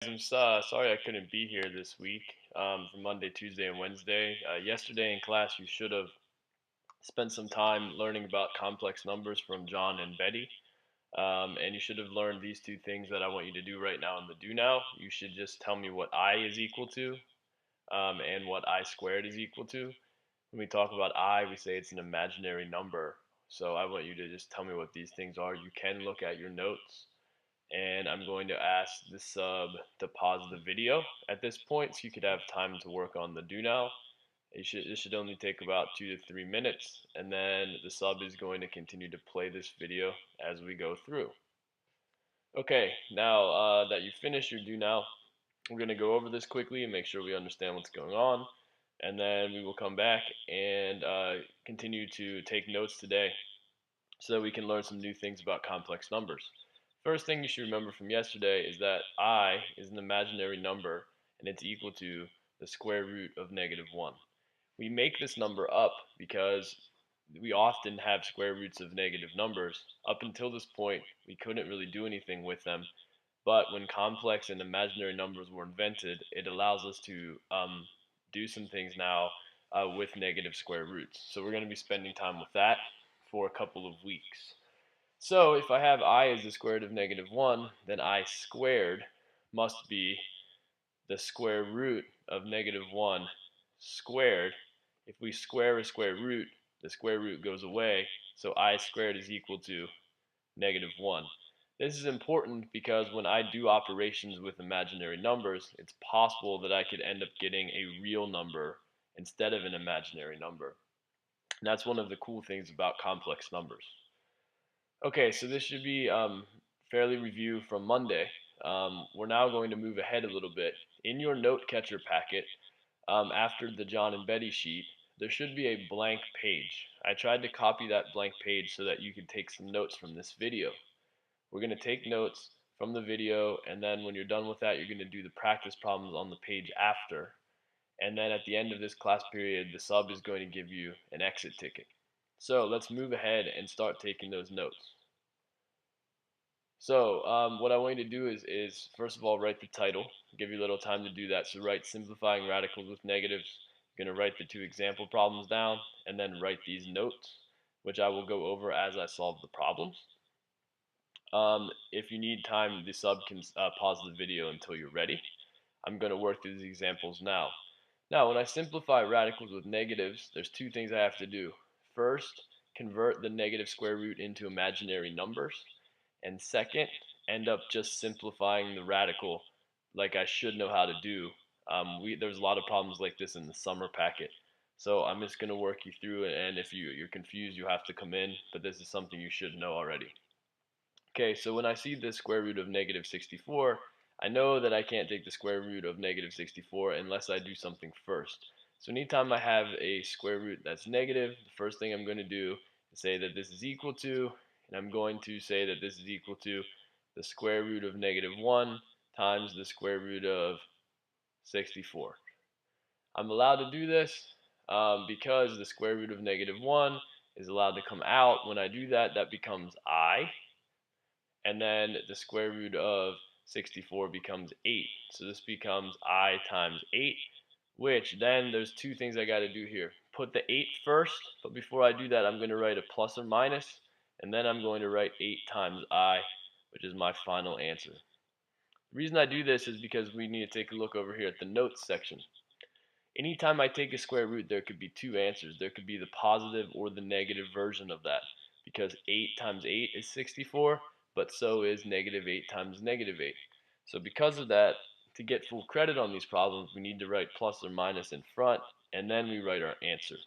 Sorry I couldn't be here this week for Monday, Tuesday, and Wednesday. Yesterday in class, you should have spent some time learning about complex numbers from John and Betty. And you should have learned these two things that I want you to do right now in the do now. You should just tell me what I is equal to and what I squared is equal to. When we talk about I, we say it's an imaginary number. So I want you to just tell me what these things are. You can look at your notes and I'm going to ask the sub to pause the video at this point so you could have time to work on the do now. This should only take about 2 to 3 minutes, and then the sub is going to continue to play this video as we go through. Okay, now that you finished your do now, we're going to go over this quickly and make sure we understand what's going on, and then we will come back and continue to take notes today so that we can learn some new things about complex numbers. First thing you should remember from yesterday is that I is an imaginary number and it's equal to the square root of -1. We make this number up because we often have square roots of negative numbers. Up until this point, we couldn't really do anything with them, but when complex and imaginary numbers were invented, it allows us to do some things now with negative square roots. So we're going to be spending time with that for a couple of weeks. So if I have I as the square root of -1, then I squared must be the square root of -1 squared. If we square a square root, the square root goes away, so I squared is equal to -1. This is important because when I do operations with imaginary numbers, it's possible that I could end up getting a real number instead of an imaginary number. And that's one of the cool things about complex numbers. Okay, so this should be fairly review from Monday. We're now going to move ahead a little bit. In your note catcher packet, after the John and Betty sheet, there should be a blank page. I tried to copy that blank page so that you could take some notes from this video. We're going to take notes from the video, and then when you're done with that, you're going to do the practice problems on the page after. And then at the end of this class period, the sub is going to give you an exit ticket. So let's move ahead and start taking those notes. So what I want you to do is first of all write the title. Give you a little time to do that. So write simplifying radicals with negatives. You're going to write the two example problems down and then write these notes, which I will go over as I solve the problems. If you need time, the sub can pause the video until you're ready. I'm going to work through these examples now. Now, when I simplify radicals with negatives, there's two things I have to do. First, convert the negative square root into imaginary numbers. And second, end up just simplifying the radical like I should know how to do. There's a lot of problems like this in the summer packet. So I'm just going to work you through it, and if you're confused, you have to come in, but this is something you should know already. Okay, so when I see the square root of -64, I know that I can't take the square root of -64 unless I do something first. So anytime I have a square root that's negative, the first thing I'm going to do is say that this is equal to, and I'm going to say that this is equal to the square root of -1 times the square root of 64. I'm allowed to do this because the square root of -1 is allowed to come out. When I do that, that becomes I. And then the square root of 64 becomes 8. So this becomes I times 8, which then there's two things I got to do here. Put the 8 first, but before I do that, I'm going to write a plus or minus, and then I'm going to write 8 times I, which is my final answer. The reason I do this is because we need to take a look over here at the notes section. Anytime I take a square root, there could be two answers. There could be the positive or the negative version of that, because 8 times 8 is 64, but so is -8 times -8. So because of that, to get full credit on these problems, we need to write plus or minus in front, and then we write our answer.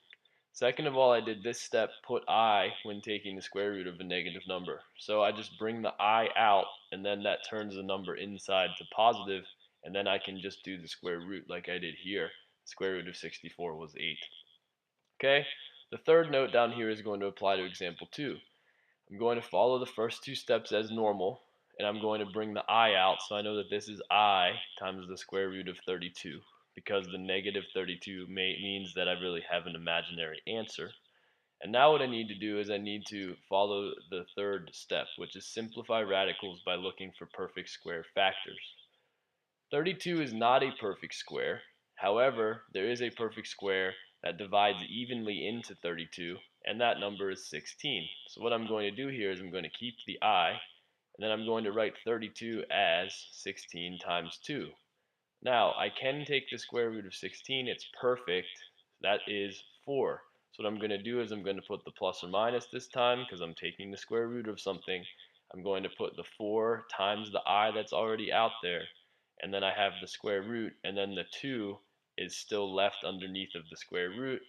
Second of all, I did this step, put I when taking the square root of a negative number. So I just bring the I out, and then that turns the number inside to positive, and then I can just do the square root like I did here. Square root of 64 was 8. Okay, the third note down here is going to apply to example 2. I'm going to follow the first two steps as normal, and I'm going to bring the I out, so I know that this is I times the square root of 32, because the -32 means that I really have an imaginary answer. And now what I need to do is I need to follow the third step, which is simplify radicals by looking for perfect square factors. 32 is not a perfect square. However, there is a perfect square that divides evenly into 32, and that number is 16. So what I'm going to do here is I'm going to keep the I, and then I'm going to write 32 as 16 times 2. Now, I can take the square root of 16. It's perfect. That is 4. So what I'm going to do is I'm going to put the plus or minus this time because I'm taking the square root of something. I'm going to put the 4 times the I that's already out there, and then I have the square root, and then the 2 is still left underneath of the square root,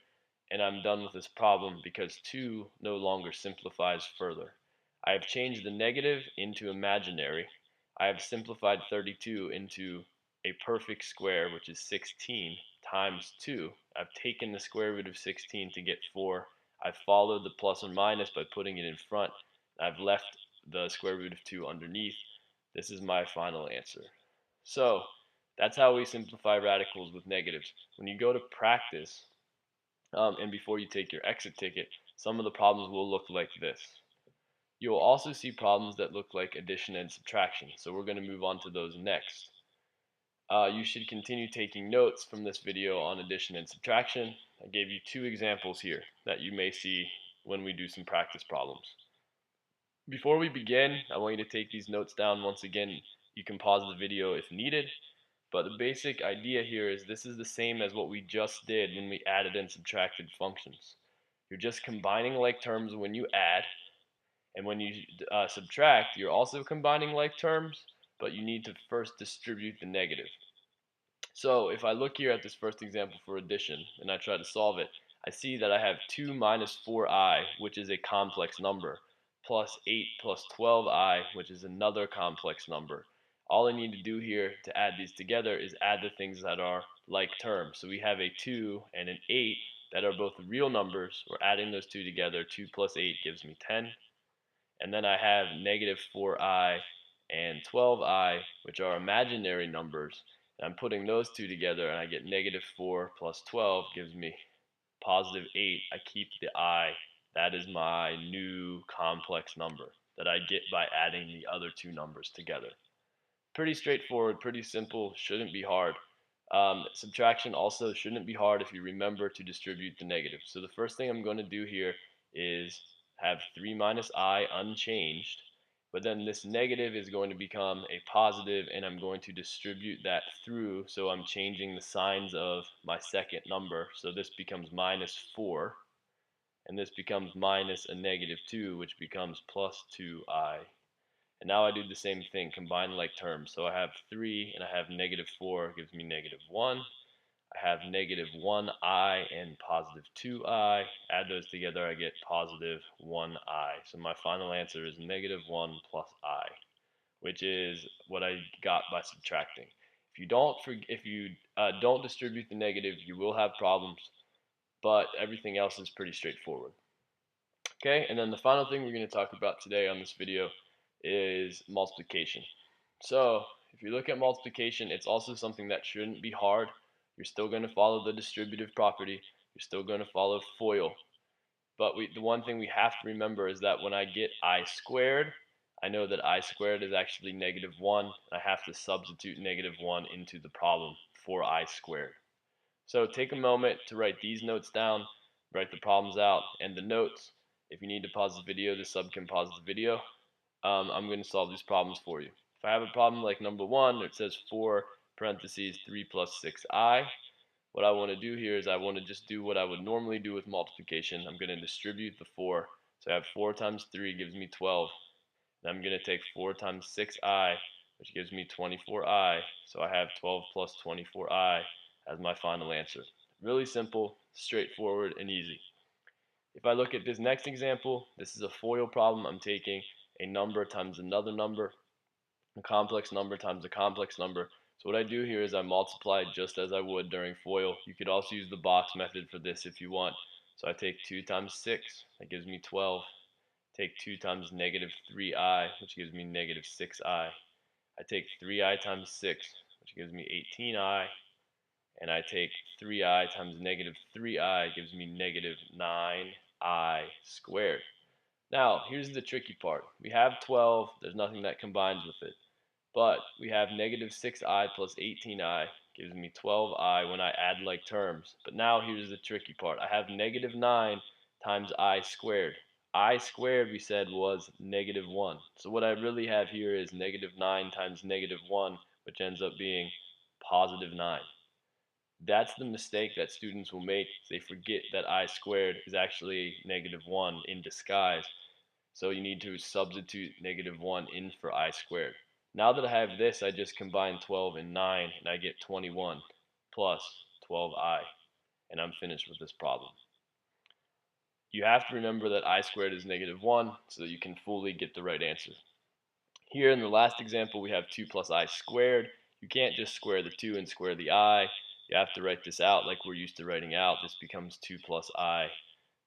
and I'm done with this problem because 2 no longer simplifies further. I have changed the negative into imaginary. I have simplified 32 into a perfect square, which is 16 times 2. I've taken the square root of 16 to get 4. I've followed the plus or minus by putting it in front. I've left the square root of 2 underneath. This is my final answer. So that's how we simplify radicals with negatives. When you go to practice, and before you take your exit ticket, some of the problems will look like this. You will also see problems that look like addition and subtraction, so we're going to move on to those next. You should continue taking notes from this video on addition and subtraction. I gave you 2 examples here that you may see when we do some practice problems. Before we begin, I want you to take these notes down. Once again, you can pause the video if needed, but the basic idea here is this is the same as what we just did when we added and subtracted functions. You're just combining like terms when you add, and when you subtract, you're also combining like terms, but you need to first distribute the negative. So if I look here at this first example for addition and I try to solve it, I see that I have 2 minus 4i, which is a complex number, plus 8 plus 12i, which is another complex number. All I need to do here to add these together is add the things that are like terms. So we have a 2 and an 8 that are both real numbers. We're adding those two together. 2 plus 8 gives me 10. And then I have negative 4i and 12i, which are imaginary numbers. And I'm putting those two together, and I get negative 4 plus 12 gives me positive 8. I keep the I. That is my new complex number that I get by adding the other two numbers together. Pretty straightforward, pretty simple, shouldn't be hard. Subtraction also shouldn't be hard if you remember to distribute the negative. So the first thing I'm going to do here is have 3 minus I unchanged, but then this negative is going to become a positive, and I'm going to distribute that through, so I'm changing the signs of my second number. So this becomes minus 4, and this becomes minus a negative 2, which becomes plus 2I. And now I do the same thing, combine like terms. So I have 3 and I have negative 4 gives me negative 1. I have negative 1i and positive 2i. Add those together, I get positive 1i. So my final answer is negative 1 plus I, which is what I got by subtracting. If you don't distribute the negative, you will have problems, but everything else is pretty straightforward. Okay, and then the final thing we're going to talk about today on this video is multiplication. So if you look at multiplication, it's also something that shouldn't be hard. You're still going to follow the distributive property. You're still going to follow FOIL. But the one thing we have to remember is that when I get I squared, I know that I squared is actually negative 1. I have to substitute negative 1 into the problem for I squared. So take a moment to write these notes down, write the problems out, and the notes. If you need to pause the video, the sub can pause the video. I'm going to solve these problems for you. If I have a problem like number 1, it says 4 parentheses 3 plus 6i, what I want to do here is I want to just do what I would normally do with multiplication. I'm going to distribute the 4. So I have 4 times 3 gives me 12. And I'm going to take 4 times 6i, which gives me 24i. So I have 12 plus 24i as my final answer. Really simple, straightforward, and easy. If I look at this next example, this is a FOIL problem. I'm taking a number times another number, a complex number times a complex number. So what I do here is I multiply just as I would during FOIL. You could also use the box method for this if you want. So I take 2 times 6, that gives me 12. Take 2 times negative 3i, which gives me negative 6i. I take 3i times 6, which gives me 18i. And I take 3i times negative 3i gives me negative 9i squared. Now, here's the tricky part. We have 12. There's nothing that combines with it. But we have negative 6i plus 18i gives me 12i when I add like terms. But now here's the tricky part. I have negative 9 times I squared. I squared, we said, was negative 1. So what I really have here is negative 9 times negative 1, which ends up being positive 9. That's the mistake that students will make. They forget that I squared is actually negative 1 in disguise. So you need to substitute negative 1 in for I squared. Now that I have this, I just combine 12 and 9, and I get 21 plus 12i, and I'm finished with this problem. You have to remember that I squared is negative 1 so that you can fully get the right answer. Here in the last example, we have 2 plus I squared. You can't just square the 2 and square the I. You have to write this out like we're used to writing out. This becomes 2 plus I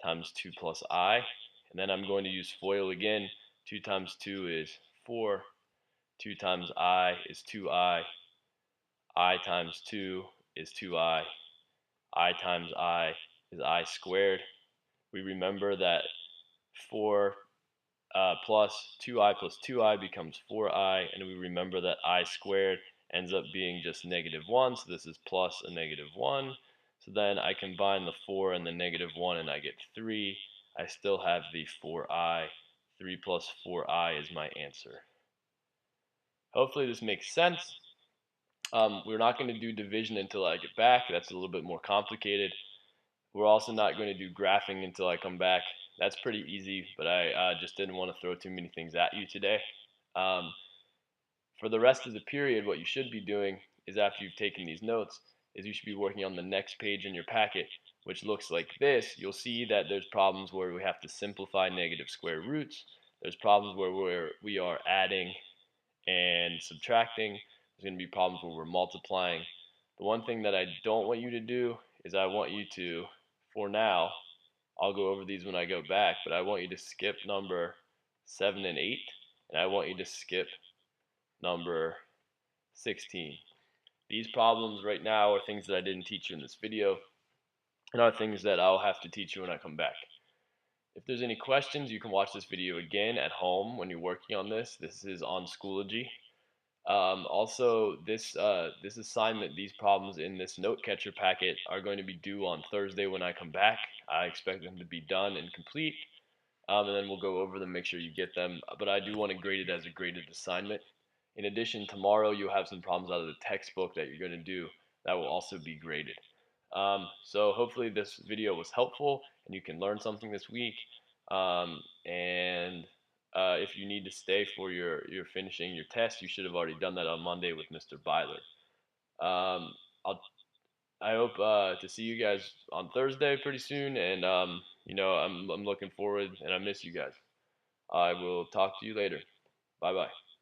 times 2 plus I. And then I'm going to use FOIL again. 2 times 2 is 4. 2 times I is 2I. I times 2 is 2I. I times I is I squared. We remember that 4 plus 2i plus 2i becomes 4i, and we remember that I squared ends up being just negative 1, so this is plus a negative 1. So then I combine the 4 and the negative 1 and I get 3. I still have the 4i. 3 plus 4i is my answer. Hopefully this makes sense. We're not going to do division until I get back. That's a little bit more complicated. We're also not going to do graphing until I come back. That's pretty easy, but I just didn't want to throw too many things at you today. Um, for the rest of the period, what you should be doing is after you've taken these notes, is you should be working on the next page in your packet, which looks like this. You'll see that there's problems where we have to simplify negative square roots. There's problems where we are adding and subtracting. There's going to be problems where we're multiplying. The one thing that I don't want you to do is I want you to, for now, I'll go over these when I go back, but I want you to skip number 7 and 8, and I want you to skip number 16. These problems right now are things that I didn't teach you in this video, and are things that I'll have to teach you when I come back. If there's any questions, you can watch this video again at home when you're working on this. This is on Schoology. Also, this assignment, these problems in this note catcher packet are going to be due on Thursday when I come back. I expect them to be done and complete, and then we'll go over them, make sure you get them. But I do want to grade it as a graded assignment. In addition, tomorrow you'll have some problems out of the textbook that you're going to do that will also be graded. So hopefully this video was helpful and you can learn something this week. And if you need to stay for your finishing your test, you should have already done that on Monday with Mr. Byler. Um, I hope to see you guys on Thursday pretty soon, and I'm looking forward, and I miss you guys. I will talk to you later. Bye bye.